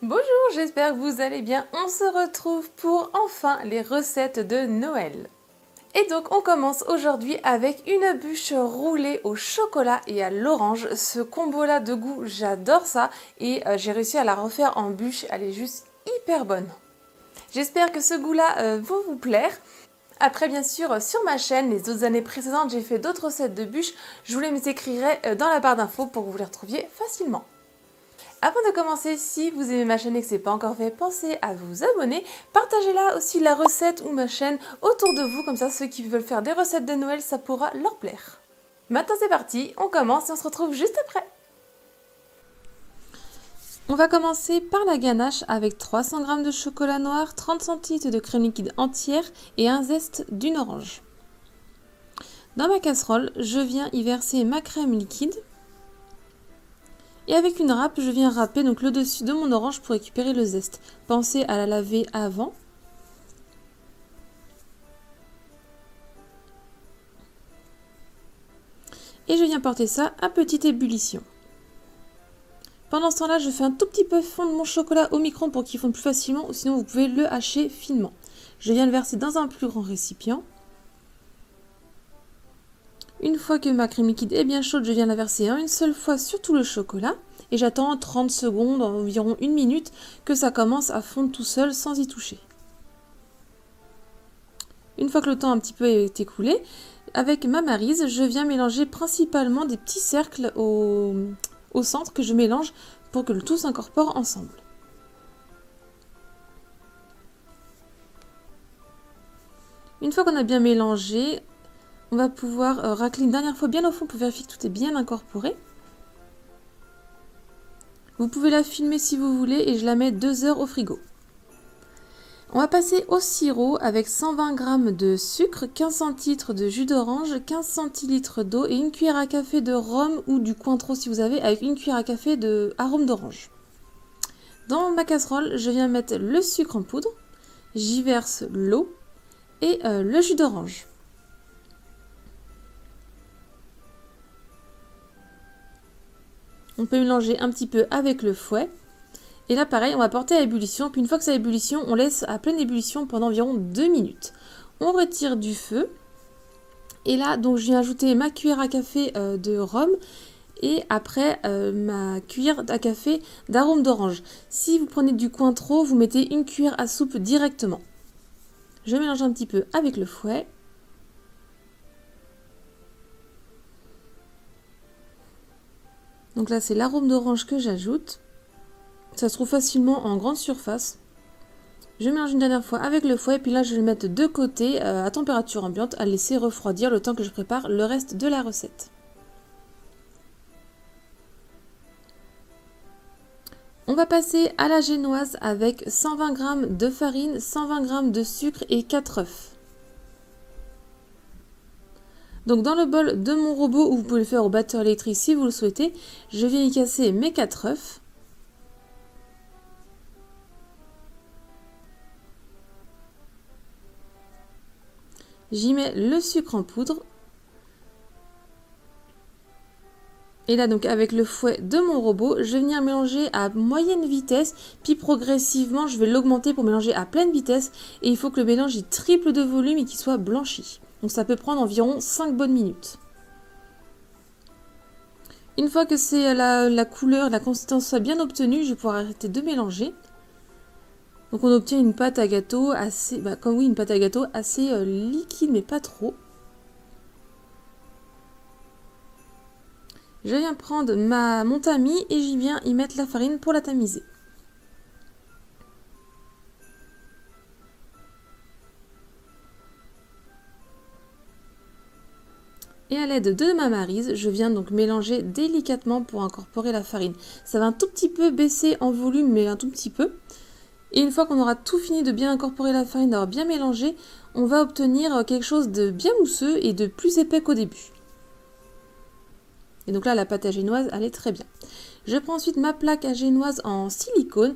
Bonjour, j'espère que vous allez bien. On se retrouve pour enfin les recettes de Noël. Et donc on commence aujourd'hui avec une bûche roulée au chocolat et à l'orange. Ce combo-là de goût, j'adore ça et j'ai réussi à la refaire en bûche. Elle est juste hyper bonne. J'espère que ce goût-là va vous plaire. Après, bien sûr, sur ma chaîne, les autres années précédentes, j'ai fait d'autres recettes de bûches. Je vous les écrirai dans la barre d'infos pour que vous les retrouviez facilement. Avant de commencer, si vous aimez ma chaîne et que ce n'est pas encore fait, pensez à vous abonner. Partagez-la aussi la recette ou ma chaîne autour de vous, comme ça ceux qui veulent faire des recettes de Noël, ça pourra leur plaire. Maintenant c'est parti, on commence et on se retrouve juste après. On va commencer par la ganache avec 300 g de chocolat noir, 30 cl de crème liquide entière et un zeste d'une orange. Dans ma casserole, je viens y verser ma crème liquide. Et avec une râpe, je viens râper donc le dessus de mon orange pour récupérer le zeste. Pensez à la laver avant. Et je viens porter ça à petite ébullition. Pendant ce temps-là, je fais un tout petit peu fondre mon chocolat au micro-ondes pour qu'il fonde plus facilement, ou sinon vous pouvez le hacher finement. Je viens le verser dans un plus grand récipient. Une fois que ma crème liquide est bien chaude, je viens la verser une seule fois sur tout le chocolat. Et j'attends 30 secondes, environ 1 minute, que ça commence à fondre tout seul sans y toucher. Une fois que le temps un petit peu est écoulé, avec ma maryse, je viens mélanger principalement des petits cercles au centre que je mélange pour que le tout s'incorpore ensemble. Une fois qu'on a bien mélangé, on va pouvoir racler une dernière fois bien au fond pour vérifier que tout est bien incorporé. Vous pouvez la filmer si vous voulez et je la mets 2 heures au frigo. On va passer au sirop avec 120 g de sucre, 15 cl de jus d'orange, 15 cl d'eau et une cuillère à café de rhum ou du Cointreau si vous avez, avec une cuillère à café de arôme d'orange. Dans ma casserole, je viens mettre le sucre en poudre, j'y verse l'eau et le jus d'orange. On peut mélanger un petit peu avec le fouet. Et là, pareil, on va porter à ébullition. Puis une fois que c'est à ébullition, on laisse à pleine ébullition pendant environ 2 minutes. On retire du feu. Et là, donc, je viens ajouter ma cuillère à café de rhum. Et après, ma cuillère à café d'arôme d'orange. Si vous prenez du Cointreau, vous mettez une cuillère à soupe directement. Je mélange un petit peu avec le fouet. Donc là, c'est l'arôme d'orange que j'ajoute. Ça se trouve facilement en grande surface. Je mélange une dernière fois avec le fouet, puis là je vais le mettre de côté à température ambiante, à laisser refroidir le temps que je prépare le reste de la recette. On va passer à la génoise avec 120 g de farine, 120 g de sucre et 4 œufs. Donc dans le bol de mon robot, ou vous pouvez le faire au batteur électrique si vous le souhaitez, je viens y casser mes 4 œufs. J'y mets le sucre en poudre. Et là, donc, avec le fouet de mon robot, je vais venir mélanger à moyenne vitesse, puis progressivement, je vais l'augmenter pour mélanger à pleine vitesse. Et il faut que le mélange triple de volume et qu'il soit blanchi. Donc ça peut prendre environ 5 bonnes minutes. Une fois que c'est la couleur, la consistance soit bien obtenue, je vais pouvoir arrêter de mélanger. Donc on obtient une pâte à gâteau assez, une pâte à gâteau assez liquide, mais pas trop. Je viens prendre mon tamis et j'y viens y mettre la farine pour la tamiser. Et à l'aide de ma maryse, je viens donc mélanger délicatement pour incorporer la farine. Ça va un tout petit peu baisser en volume, mais un tout petit peu. Et une fois qu'on aura tout fini de bien incorporer la farine, d'avoir bien mélangé, on va obtenir quelque chose de bien mousseux et de plus épais qu'au début. Et donc là, la pâte à génoise, elle est très bien. Je prends ensuite ma plaque à génoise en silicone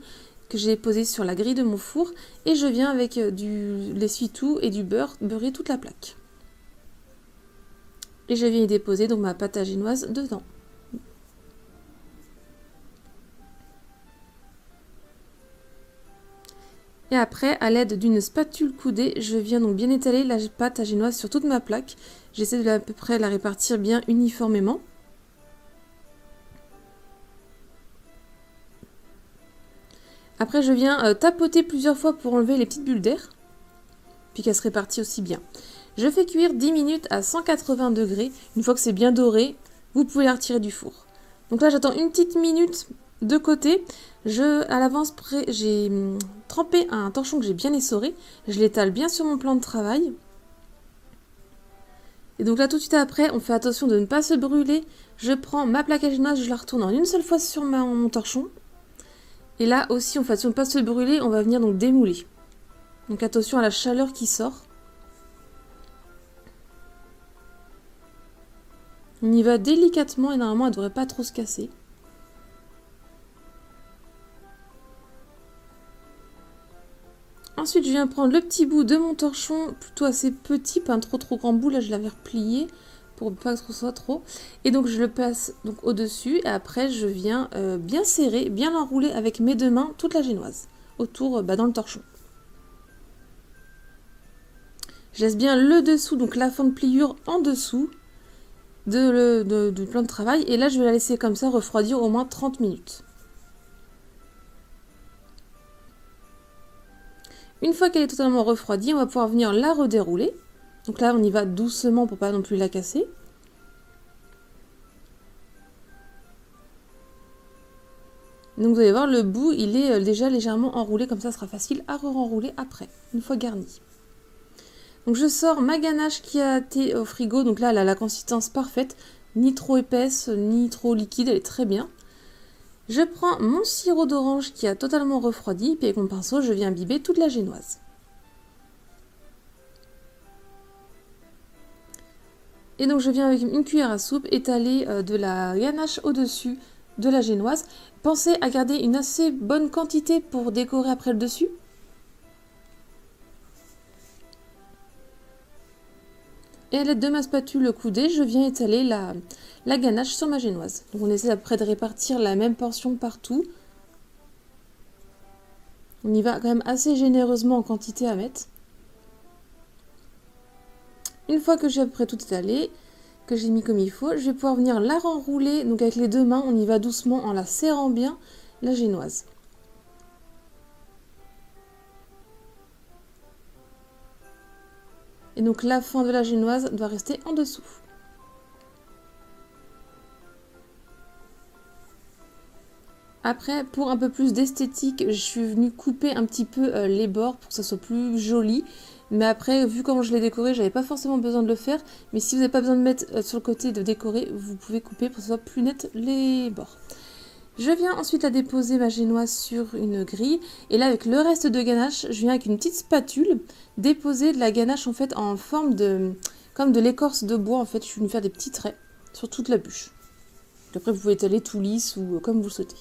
que j'ai posée sur la grille de mon four et je viens avec de l'essuie-tout et du beurre beurrer toute la plaque. Et je viens y déposer donc ma pâte à génoise dedans. Et après, à l'aide d'une spatule coudée, je viens donc bien étaler la pâte à génoise sur toute ma plaque. J'essaie de à peu près la répartir bien uniformément. Après, je viens tapoter plusieurs fois pour enlever les petites bulles d'air, puis qu'elle se répartit aussi bien. Je fais cuire 10 minutes à 180 degrés. Une fois que c'est bien doré, vous pouvez la retirer du four. Donc là, j'attends une petite minute de côté. À l'avance, j'ai trempé un torchon que j'ai bien essoré. Je l'étale bien sur mon plan de travail. Et donc là, tout de suite après, on fait attention de ne pas se brûler. Je prends ma plaque à génoise, je la retourne en une seule fois sur mon torchon. Et là aussi, on fait attention de ne pas se brûler. On va venir donc démouler. Donc attention à la chaleur qui sort. On y va délicatement et normalement elle ne devrait pas trop se casser. Ensuite je viens prendre le petit bout de mon torchon, plutôt assez petit, pas un trop grand bout, là je l'avais replié pour pas que ce soit trop. Et donc je le passe donc au-dessus et après je viens bien serrer, bien l'enrouler avec mes deux mains, toute la génoise, autour dans le torchon. Je laisse bien le dessous, donc la fin de pliure en dessous du plan de travail. Et là, je vais la laisser comme ça refroidir au moins 30 minutes. Une fois qu'elle est totalement refroidie, on va pouvoir venir la redérouler. Donc là, on y va doucement pour pas non plus la casser. Donc vous allez voir, le bout, il est déjà légèrement enroulé. Comme ça sera facile à re-enrouler après, une fois garni. Donc je sors ma ganache qui a été au frigo. Donc là, elle a la consistance parfaite. Ni trop épaisse, ni trop liquide. Elle est très bien. Je prends mon sirop d'orange qui a totalement refroidi. Puis avec mon pinceau, je viens imbiber toute la génoise. Et donc je viens avec une cuillère à soupe étaler de la ganache au-dessus de la génoise. Pensez à garder une assez bonne quantité pour décorer après le dessus. Et à l'aide de ma spatule coudée, je viens étaler la ganache sur ma génoise. Donc on essaie après de répartir la même portion partout. On y va quand même assez généreusement en quantité à mettre. Une fois que j'ai à peu près tout étalé, que j'ai mis comme il faut, je vais pouvoir venir la renrouler. Donc avec les deux mains, on y va doucement en la serrant bien, la génoise. Et donc la fin de la génoise doit rester en dessous. Après, pour un peu plus d'esthétique, je suis venue couper un petit peu les bords pour que ça soit plus joli. Mais après, vu comment je l'ai décoré, j'avais pas forcément besoin de le faire. Mais si vous n'avez pas besoin de mettre sur le côté de décorer, vous pouvez couper pour que ce soit plus net les bords. Je viens ensuite la déposer ma génoise sur une grille. Et là, avec le reste de ganache, je viens avec une petite spatule déposer de la ganache en fait en forme comme de l'écorce de bois. En fait, je suis venue faire des petits traits sur toute la bûche. Après, vous pouvez étaler tout lisse ou comme vous le souhaitez.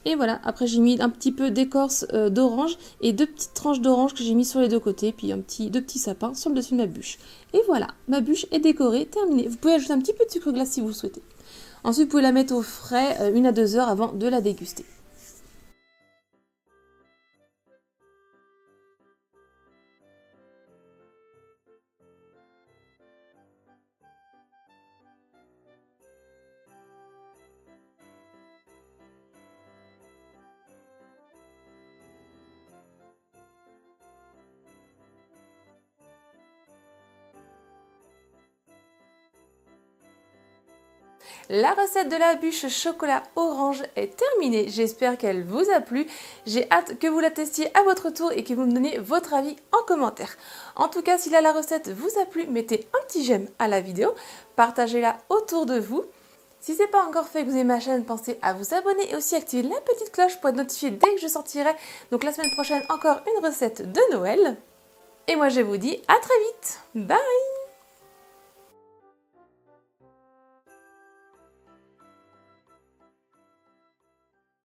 Et voilà, après j'ai mis un petit peu d'écorce d'orange et 2 petites tranches d'orange que j'ai mis sur les deux côtés, puis deux petits sapins sur le dessus de ma bûche. Et voilà, ma bûche est décorée, terminée. Vous pouvez ajouter un petit peu de sucre glace si vous le souhaitez. Ensuite, vous pouvez la mettre au frais 1 à 2 heures avant de la déguster. La recette de la bûche chocolat orange est terminée. J'espère qu'elle vous a plu. J'ai hâte que vous la testiez à votre tour et que vous me donniez votre avis en commentaire. En tout cas, si la recette vous a plu, mettez un petit j'aime à la vidéo. Partagez-la autour de vous. Si ce n'est pas encore fait et que vous aimez ma chaîne, pensez à vous abonner et aussi activer la petite cloche pour être notifié dès que je sortirai. Donc la semaine prochaine, encore une recette de Noël. Et moi, je vous dis à très vite. Bye!